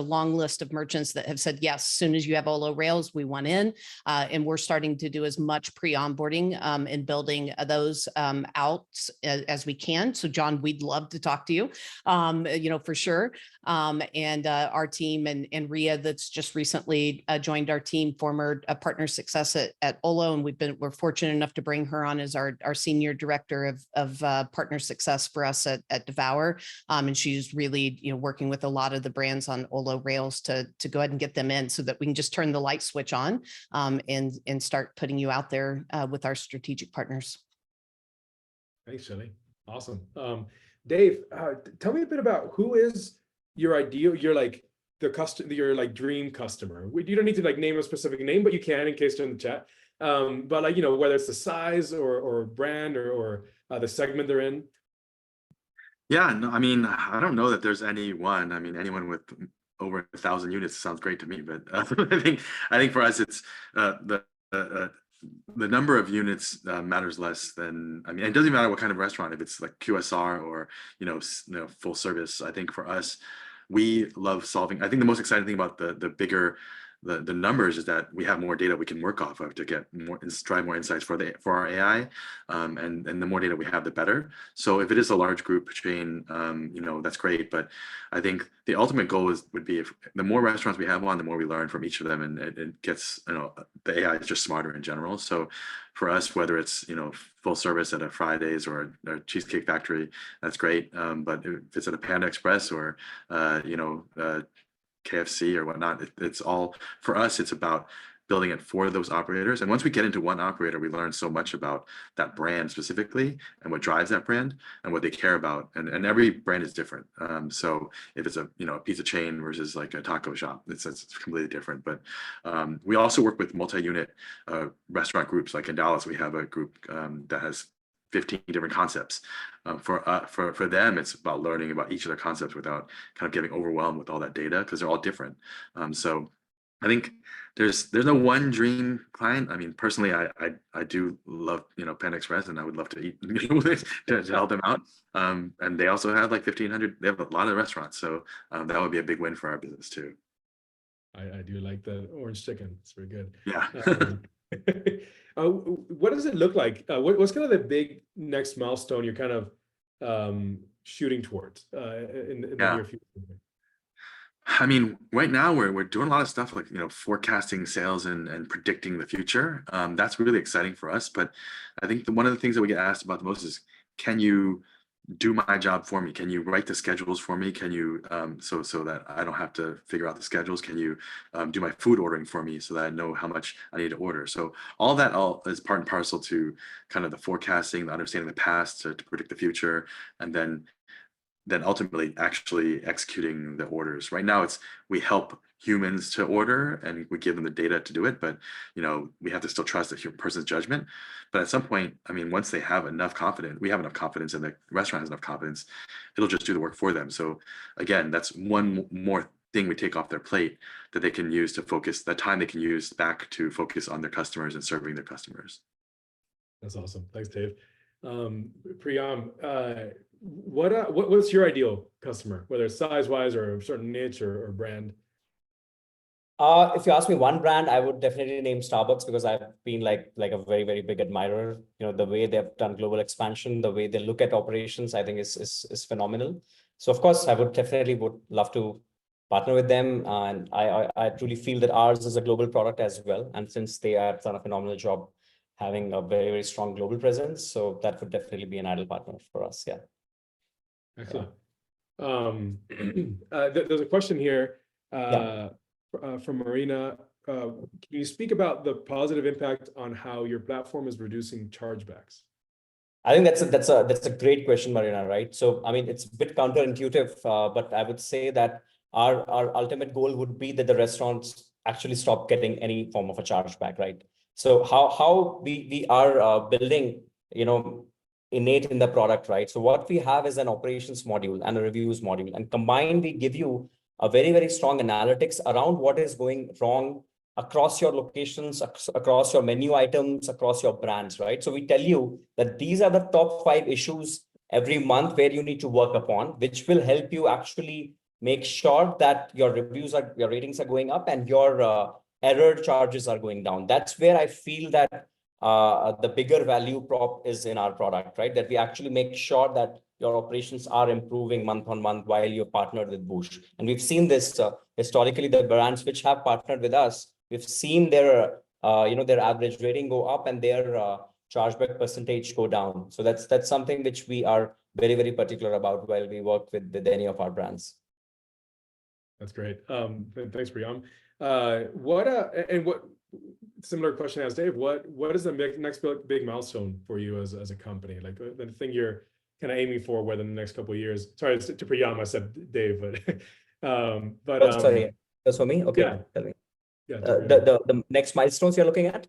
long list of merchants that have said, yes, as soon as you have Olo Rails, we want in. And we're starting to do as much pre-onboarding and building those out as we can. So John, we'd love to talk to you, for sure. And our team and Ria, that's just recently joined our team, former partner success at Olo. And we're fortunate enough to bring her on as our senior director of partner success for us at Devour. And she's really, working with a lot of the brands on Olo Rails to go ahead and get them in so that we can just turn the light switch on and start putting you out there with our strategic partners. Thanks, Shelly. Awesome. Dave, tell me a bit about who is your ideal, your dream customer. You don't need to name a specific name, but you can in case they're in the chat. But whether it's the size or brand or the segment they're in. Yeah, no, I don't know that there's anyone. Anyone with over 1,000 units sounds great to me, but I think for us it's the number of units matters less than. It doesn't matter what kind of restaurant, if it's like QSR or full service. I think for us, we love solving. I think the most exciting thing about the bigger the numbers is that we have more data we can work off of to get more, drive more insights for our AI, and the more data we have, the better. So if it is a large group chain, that's great. But I think the ultimate goal would be if the more restaurants we have on, the more we learn from each of them, and it gets, the AI is just smarter in general. So for us, whether it's full service at a Fridays or a Cheesecake Factory, that's great. But if it's at a Panda Express or KFC or whatnot, it's all, for us, it's about building it for those operators. And once we get into one operator, we learn so much about that brand specifically and what drives that brand and what they care about. And every brand is different. So if it's a pizza chain versus like a taco shop, it's completely different. But we also work with multi-unit restaurant groups. Like in Dallas, we have a group that has 15 different concepts. For them, it's about learning about each of their concepts without kind of getting overwhelmed with all that data, because they're all different. So I think there's no one dream client. Personally, I do love Panda Express, and I would love to eat to help them out. And they also have like 1,500. They have a lot of restaurants, so that would be a big win for our business too. I do like the orange chicken. It's very good. Yeah. What does it look like? What's kind of the big next milestone you're kind of shooting towards in the near future? Right now we're doing a lot of stuff like forecasting sales and predicting the future. That's really exciting for us. But I think one of the things that we get asked about the most is, can you do my job for me? Can you write the schedules for me? Can you so that I don't have to figure out the schedules? Can you do my food ordering for me so that I know how much I need to order? So all that is part and parcel to kind of the forecasting, the understanding the past to predict the future, and then ultimately actually executing the orders. Right now we help humans to order and we give them the data to do it, but we have to still trust the person's judgment. But at some point, once they have enough confidence, we have enough confidence and the restaurant has enough confidence, it'll just do the work for them. So again, that's one more thing we take off their plate that they can use to focus, that time they can use back to focus on their customers and serving their customers. That's awesome. Thanks, Dave. Priyam, what's your ideal customer, whether it's size-wise or a certain niche or brand? If you ask me one brand, I would definitely name Starbucks because I've been like a very, very big admirer. You know, the way they've done global expansion, the way they look at operations, I think is phenomenal. So of course, I would love to partner with them. And I truly feel that ours is a global product as well. And since they have done a phenomenal job having a very, very strong global presence, so that would definitely be an ideal partner for us. Yeah. Excellent. There's a question here from Marina. Can you speak about the positive impact on how your platform is reducing chargebacks? I think that's a great question, Marina, right? So, I mean, it's a bit counterintuitive, but I would say that our ultimate goal would be that the restaurants actually stop getting any form of a chargeback, right? So how we are building, you know, innate in the product, right? So what we have is an operations module and a reviews module, and combined, we give you a very, very strong analytics around what is going wrong across your locations, across your menu items, across your brands, right? So we tell you that these are the top 5 issues every month where you need to work upon, which will help you actually make sure that your ratings are going up and your error charges are going down. That's where I feel that the bigger value prop is in our product, right? That we actually make sure that your operations are improving month on month while you're partnered with Voosh. And we've seen this historically, the brands which have partnered with us, we've seen their their average rating go up and their chargeback percentage go down. So that's something which we are very, very particular about while we work with any of our brands. That's great. Thanks, Priyam. What similar question as Dave, what is the next big milestone for you as a company? Like the thing you're kind of aiming for whether in the next couple of years? Sorry, to Priyam, I said Dave, but sorry, that's for me. Okay, yeah. tell me. Yeah, the next milestones you're looking at?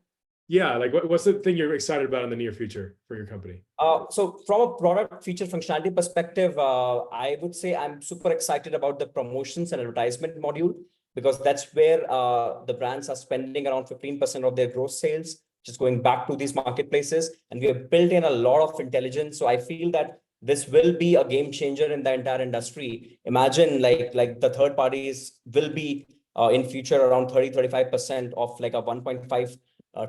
Yeah, like what's the thing you're excited about in the near future for your company? So from a product feature functionality perspective, I would say I'm super excited about the promotions and advertisement module, because that's where the brands are spending around 15% of their gross sales, just going back to these marketplaces. And we have built in a lot of intelligence. So I feel that this will be a game changer in the entire industry. Imagine like the third parties will be in future around 30-35% of like a $1.5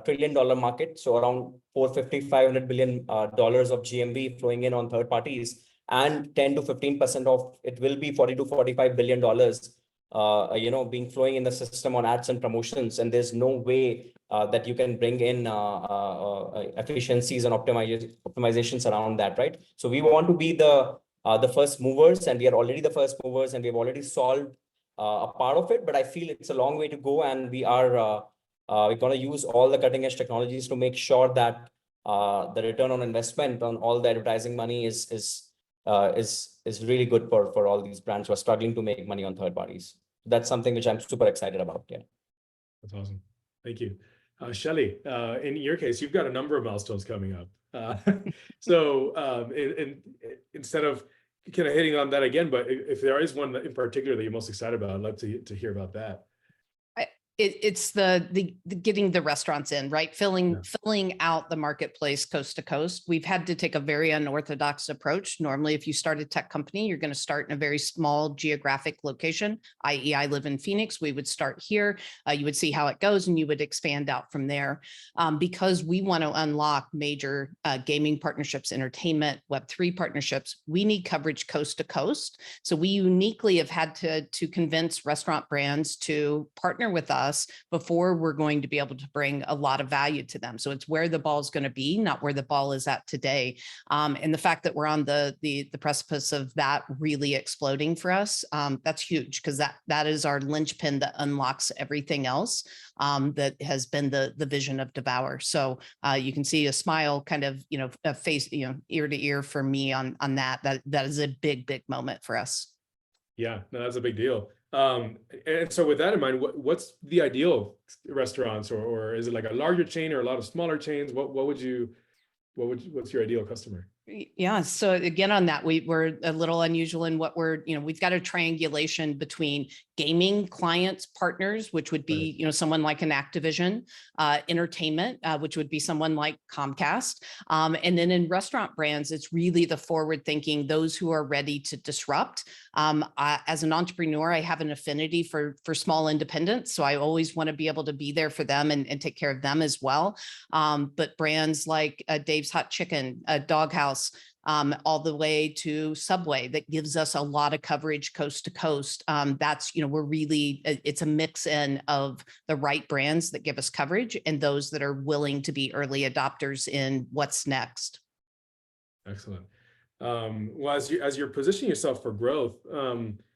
trillion market. So around $450-500 billion dollars of GMV flowing in on third parties, and 10 to 15% of it will be $40-45 billion dollars being flowing in the system on ads and promotions. And there's no way that you can bring in efficiencies and optimizations around that, right? So we want to be the first movers, and we are already the first movers, and we've already solved a part of it. But I feel it's a long way to go, and we are we're going to use all the cutting edge technologies to make sure that the return on investment on all the advertising money is really good for all these brands who are struggling to make money on third parties. That's something which I'm super excited about. Yeah. That's awesome. Thank you. Shelly, in your case, you've got a number of milestones coming up. Instead of kind of hitting on that again, but if there is one in particular that you're most excited about, I'd love to hear about that. It's the getting the restaurants in, right? Filling out the marketplace coast to coast. We've had to take a very unorthodox approach. Normally, if you start a tech company, you're going to start in a very small geographic location, i.e. I live in Phoenix. We would start here. You would see how it goes, and you would expand out from there. Because we want to unlock major gaming partnerships, entertainment, Web3 partnerships, we need coverage coast to coast. So we uniquely have had to convince restaurant brands to partner with us before we're going to be able to bring a lot of value to them. So it's where the ball is going to be, not where the ball is at today. And the fact that we're on the precipice of that really exploding for us, that's huge, because that is our linchpin that unlocks everything else that has been the vision of Devour. So you can see a smile kind of, a face, ear to ear for me on that. That is a big moment for us. Yeah, no, that's a big deal. And so with that in mind, what's the ideal restaurants, or is it like a larger chain or a lot of smaller chains? What's your ideal customer? Yeah. So again, on that, we're a little unusual in what we've got a triangulation between gaming clients, partners, which would be, you know, someone like an Activision, entertainment, which would be someone like Comcast. And then in restaurant brands, it's really the forward thinking, those who are ready to disrupt. As an entrepreneur, I have an affinity for small independents. So I always want to be able to be there for them and take care of them as well. But brands like Dave's Hot Chicken, Doghouse, all the way to Subway, that gives us a lot of coverage coast to coast. That's, you know, we're really, it's a mix in of the right brands that give us coverage and those that are willing to be early adopters in what's next. Excellent. Well, as you're positioning yourself for growth,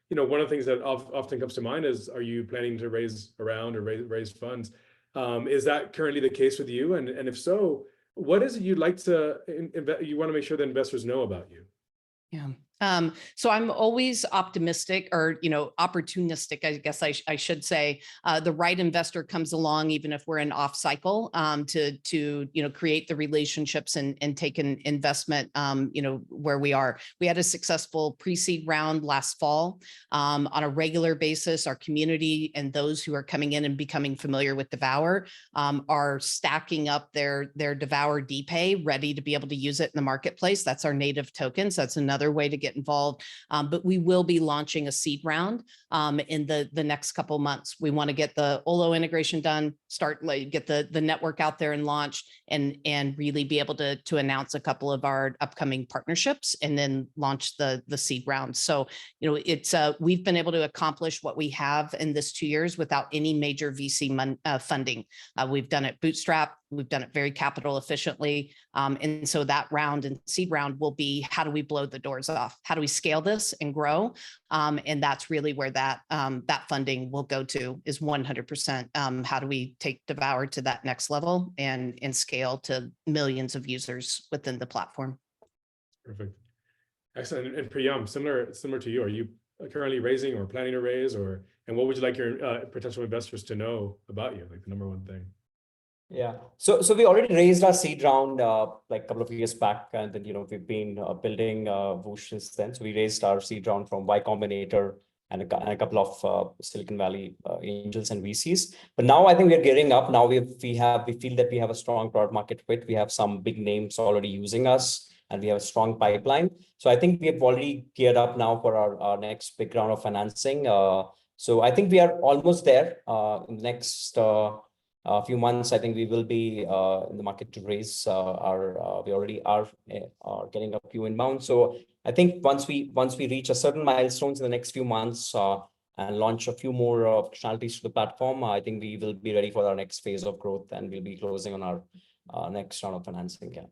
you know, one of the things that often comes to mind is, are you planning to raise around or raise funds? Is that currently the case with you? And if so, what is it you'd like to you want to make sure that investors know about you? Yeah. So I'm always optimistic, or, you know, opportunistic, I guess I should say. The right investor comes along, even if we're in off cycle, to you know, create the relationships and take an investment, you know, where we are. We had a successful pre-seed round last fall. On a regular basis, our community and those who are coming in and becoming familiar with Devour are stacking up their Devour DPay, ready to be able to use it in the marketplace. That's our native token. So that's another way to get involved. But we will be launching a seed round in the next couple months. We want to get the Olo integration done, get the network out there and launched, and really be able to announce a couple of our upcoming partnerships, and then launch the seed round. So, you know, it's we've been able to accomplish what we have in this 2 years without any major VC funding. We've done it bootstrap. We've done it very capital efficiently. And so that round and seed round will be, how do we blow the doors off? How do we scale this and grow? And that's really where that funding will go to, is 100%. How do we take Devour to that next level and scale to millions of users within the platform? Perfect. Excellent. And Priyam, similar to you, are you currently raising or planning to raise, and what would you like your potential investors to know about you? Like the number one thing. Yeah. So we already raised our seed round like a couple of years back, and then, you know, we've been building Voosh since then. So we raised our seed round from Y Combinator and a couple of Silicon Valley angels and VCs. But now I think we're gearing up. Now we feel that we have a strong product market fit. We have some big names already using us, and we have a strong pipeline. So I think we have already geared up now for our next big round of financing. So I think we are almost there. In the next few months, I think we will be in the market to raise we already are getting a few inbound. So I think once we reach a certain milestones in the next few months and launch a few more functionalities to the platform, I think we will be ready for our next phase of growth, and we'll be closing on our next round of financing. Yeah.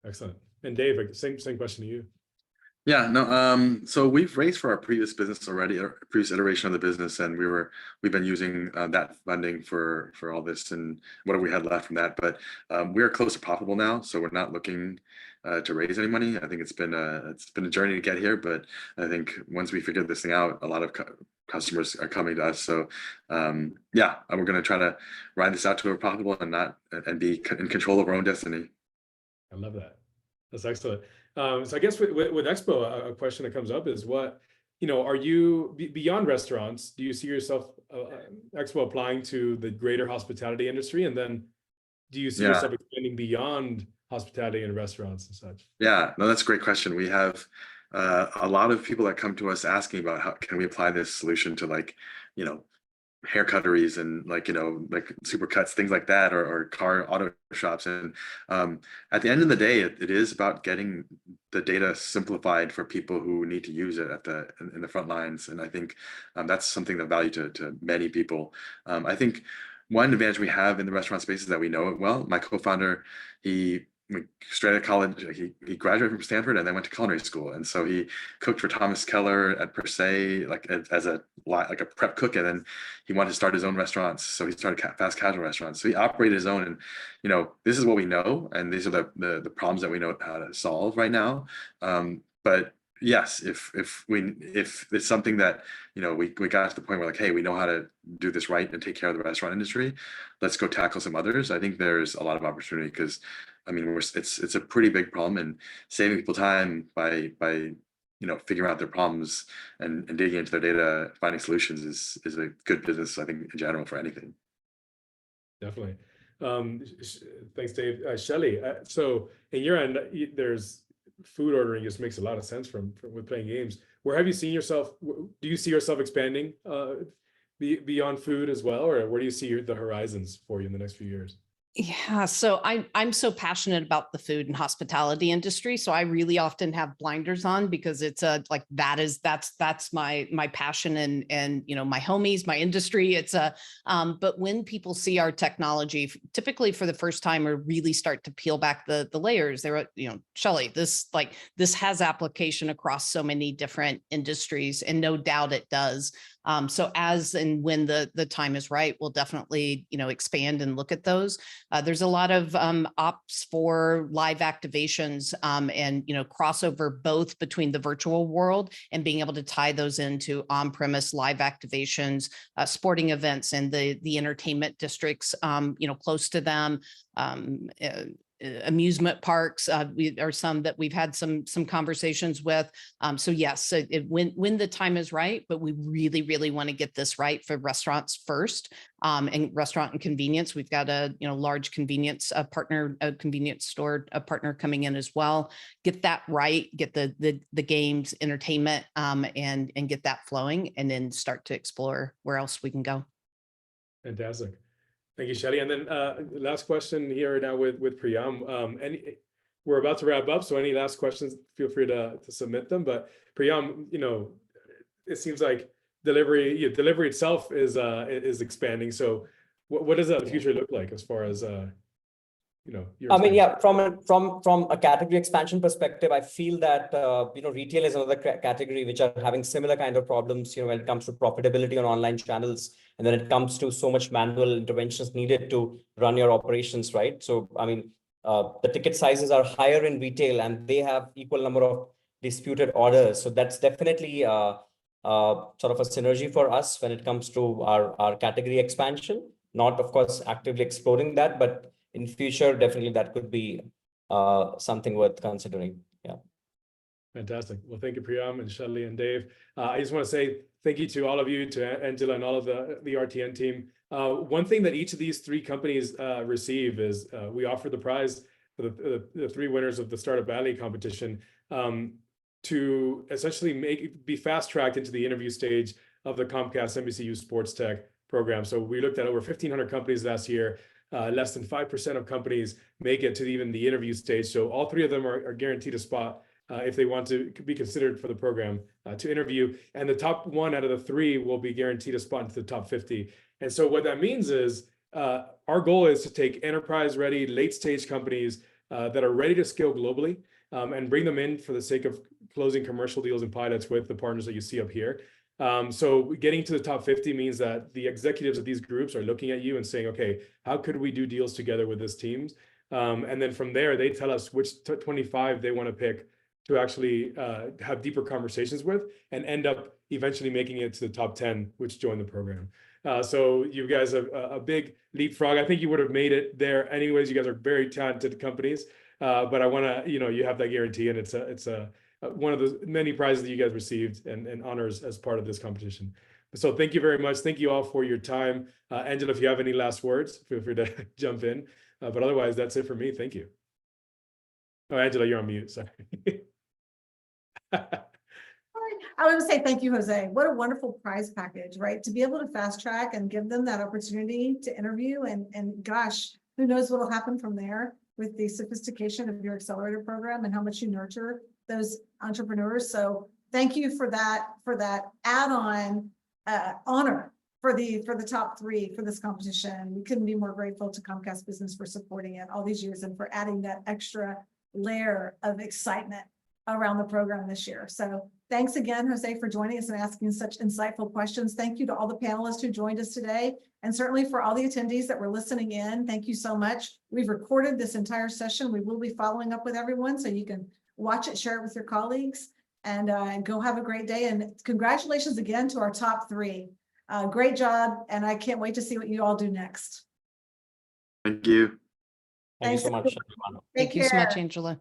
Excellent. And Dave, same question to you. Yeah, no, so we've raised for our previous business already, our previous iteration of the business, and we've been using that funding for all this and whatever we had left from that. But we are close to profitable now, so we're not looking to raise any money. I think it's been a journey to get here, but I think once we figure this thing out, a lot of customers are coming to us. So yeah, we're going to try to ride this out to a profitable and be in control of our own destiny. I love that. That's excellent. So I guess with Expo, a question that comes up is, what, you know, are you beyond restaurants? Do you see yourself Expo applying to the greater hospitality industry, and then do you see yourself expanding beyond hospitality and restaurants and such? Yeah, no, that's a great question. We have a lot of people that come to us asking about how can we apply this solution to, like, you know, hair cutteries and, like, you know, like supercuts, things like that, or car auto shops. And at the end of the day, it is about getting the data simplified for people who need to use it in the front lines. And I think that's something of value to many people. I think one advantage we have in the restaurant space is that we know it well. My co-founder, straight out of college, he graduated from Stanford and then went to culinary school, and so he cooked for Thomas Keller at Per Se, like as a prep cook, and then he wanted to start his own restaurants, so he started fast casual restaurants. So he operated his own, and, you know, this is what we know, and these are the problems that we know how to solve right now. But yes, if it's something that, you know, we got to the point where, like, hey, we know how to do this right and take care of the restaurant industry, let's go tackle some others. I think there's a lot of opportunity, because I mean, it's a pretty big problem, and saving people time by figuring out their problems and digging into their data, finding solutions is a good business, I think, in general for anything. Definitely. Thanks, Dave. Shelly, so in your end, there's food ordering just makes a lot of sense from with playing games. Where have you seen yourself? Do you see yourself expanding beyond food as well, or where do you see the horizons for you in the next few years? Yeah, so I'm so passionate about the food and hospitality industry. So I really often have blinders on because it's like that's my passion and my homies, my industry. It's but when people see our technology, typically for the first time, or really start to peel back the layers, they're Shelly, this has application across so many different industries, and no doubt it does. So as and when the time is right, we'll definitely, expand and look at those. There's a lot of ops for live activations and, crossover both between the virtual world and being able to tie those into on-premise live activations, sporting events and the entertainment districts, close to them. Amusement parks are some that we've had some conversations with. So yes, when the time is right, but we really want to get this right for restaurants first, and restaurant and convenience. We've got a large convenience partner, a convenience store partner coming in as well. Get that right, get the games, entertainment, and get that flowing, and then start to explore where else we can go. Fantastic. Thank you, Shelly. And then last question here now with Priyam. We're about to wrap up, so any last questions, feel free to submit them. But Priyam, it seems like delivery itself is expanding. So what does that future look like as far as I mean, yeah, from a category expansion perspective, I feel that retail is another category which are having similar kind of problems, when it comes to profitability on online channels, and then it comes to so much manual interventions needed to run your operations, right? So I mean, the ticket sizes are higher in retail, and they have equal number of disputed orders. So that's definitely sort of a synergy for us when it comes to our category expansion. Not, of course, actively exploring that, but in future, definitely that could be something worth considering. Yeah. Fantastic. Well, thank you, Priyam and Shelly and Dave. I just want to say thank you to all of you, to Angela and all of the RTN team. One thing that each of these three companies receive is we offer the prize for the three winners of the Startup Alley competition to essentially be fast-tracked into the interview stage of the Comcast MBCU Sports Tech program. So we looked at over 1,500 companies last year. Less than 5% of companies make it to even the interview stage. So all three of them are guaranteed a spot if they want to be considered for the program to interview. And the top one out of the three will be guaranteed a spot into the top 50. And so what that means is our goal is to take enterprise-ready, late-stage companies that are ready to scale globally and bring them in for the sake of closing commercial deals and pilots with the partners that you see up here. So getting to the top 50 means that the executives of these groups are looking at you and saying, okay, how could we do deals together with this teams? And then from there, they tell us which 25 they want to pick to actually have deeper conversations with and end up eventually making it to the top 10, which join the program. So you guys have a big leapfrog. I think you would have made it there anyways. You guys are very talented companies, but I want to, you have that guarantee, and it's one of the many prizes that you guys received and honors as part of this competition. So thank you very much. Thank you all for your time. Angela, if you have any last words, feel free to jump in. But otherwise, that's it for me. Thank you. Oh, Angela, you're on mute. Sorry. I want to say thank you, Jose. What a wonderful prize package, right? To be able to fast track and give them that opportunity to interview, and gosh, who knows what will happen from there with the sophistication of your accelerator program and how much you nurture those entrepreneurs. So thank you for that add-on honor for the top three for this competition. We couldn't be more grateful to Comcast Business for supporting it all these years and for adding that extra layer of excitement around the program this year. So thanks again, Jose, for joining us and asking such insightful questions. Thank you to all the panelists who joined us today, and certainly for all the attendees that were listening in. Thank you so much. We've recorded this entire session. We will be following up with everyone, so you can watch it, share it with your colleagues, and go have a great day. And congratulations again to our top three. Great job, and I can't wait to see what you all do next. Thank you. Thank you so much. Thank you so much, Angela.